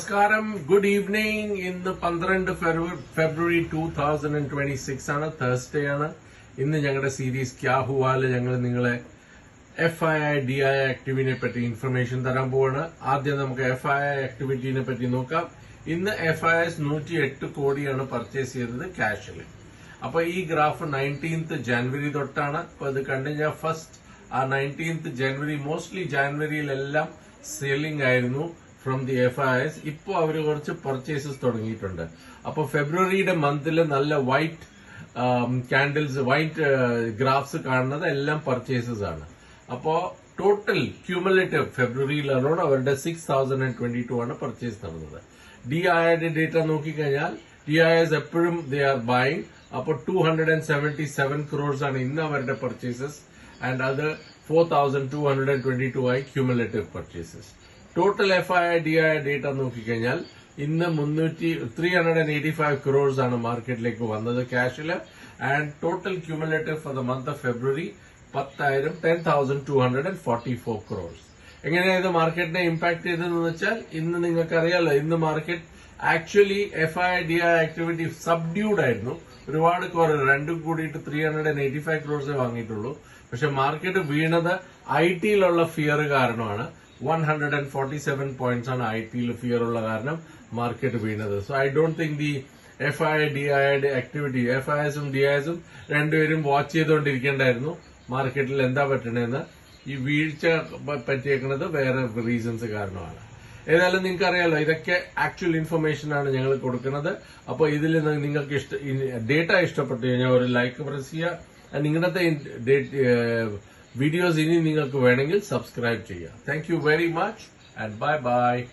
നമസ്കാരം, good evening. ഇന്ന് 12 ഫെബ്രുവരി 2026 ആണ്, തേഴ്സ്ഡേ ആണ്. ഇന്ന് ഞങ്ങളുടെ സീരീസ് ക്യാ ഹുവാല് ഞങ്ങൾ നിങ്ങളെ FII DII ആക്ടിവിറ്റിനെ പറ്റി ഇൻഫർമേഷൻ തരാൻ പോവാണ്. ആദ്യം നമുക്ക് FII ആക്ടിവിറ്റിനെ പറ്റി നോക്കാം. ഇന്ന് FIIs 108 കോടിയാണ് പർച്ചേസ് ചെയ്തത് ക്യാഷിൽ. അപ്പൊ ഈ ഗ്രാഫ് 19th ജനുവരി തൊട്ടാണ്. അപ്പൊ ഇത് കണ്ടുകഴിഞ്ഞാൽ ഫസ്റ്റ് ആ 19th ജനുവരി, മോസ്റ്റ്ലി ജനുവരിയിലെല്ലാം സെല്ലിംഗ് ആയിരുന്നു ഫ്രം ദി FIIs. ഇപ്പോൾ അവർ കുറച്ച് പർച്ചേസസ് തുടങ്ങിയിട്ടുണ്ട്. അപ്പോൾ ഫെബ്രുവരിയുടെ മന്തിൽ നല്ല വൈറ്റ് കാൻഡിൽസ്, വൈറ്റ് ഗ്രാഫ്സ് കാണുന്നത് എല്ലാം പർച്ചേസസ് ആണ്. അപ്പോൾ ടോട്ടൽ ക്യൂമുലേറ്റീവ് ഫെബ്രുവരിയിൽ അലോൺ അവരുടെ 6022 ആണ് പർച്ചേസ് നടന്നത്. DIIയുടെ ഡേറ്റ നോക്കിക്കഴിഞ്ഞാൽ DIIs എപ്പോഴും ദേ ആർ ബൈങ്. അപ്പോൾ 277 crores ആണ് ഇന്ന് അവരുടെ പർച്ചേസസ്, ആൻഡ് അത് 4222 ആയി cumulative purchases. Total FII DII data നോക്കിക്കഴിഞ്ഞാൽ ഇന്ന് 385 crores ആണ് മാർക്കറ്റിലേക്ക് വന്നത് ക്യാഷില്, and total cumulative for the month of February 10,244 crores. എങ്ങനെയാണ് ഇത് മാർക്കറ്റിനെ ഇമ്പാക്ട് ചെയ്തതെന്ന് വെച്ചാൽ, ഇന്ന് നിങ്ങൾക്കറിയാലോ, ഇന്ന് market actually FII DII activity subdued ആയിരുന്നു. ഒരുപാട് കുറവ്, രണ്ടും കൂടിയിട്ട് 385 crores വാങ്ങിയിട്ടുള്ളൂ. പക്ഷെ മാർക്കറ്റ് വീണത് IT-യിലുള്ള ഫിയർ കാരണമാണ്. 147 points ആണ് IT-യിൽ ഫിയർ ഉള്ള കാരണം മാർക്കറ്റ് വീണത്. So I don't think the FII DII activity, FIIസും DIIസും രണ്ടുപേരും വാച്ച് ചെയ്തുകൊണ്ടിരിക്കേണ്ടായിരുന്നു മാർക്കറ്റിൽ എന്താ പറ്റണേന്ന്. ഈ വീഴ്ച പറ്റിയേക്കുന്നത് വേറെ റീസൺസ് കാരണമാണ്. ഏതായാലും നിങ്ങൾക്ക് അറിയാലോ, ഇതൊക്കെ ആക്ച്വൽ ഇൻഫർമേഷൻ ആണ് ഞങ്ങൾ കൊടുക്കുന്നത്. അപ്പോൾ ഇതിൽ നിങ്ങൾക്ക് ഡേറ്റ ഇഷ്ടപ്പെട്ടു കഴിഞ്ഞാൽ ഒരു ലൈക്ക് പ്രസ് ചെയ്യുക. നിങ്ങളുടെ വീഡിയോസ് ഇനി നിങ്ങൾക്ക് വേണമെങ്കിൽ സബ്സ്ക്രൈബ് ചെയ്യാം. Thank you very much and bye bye.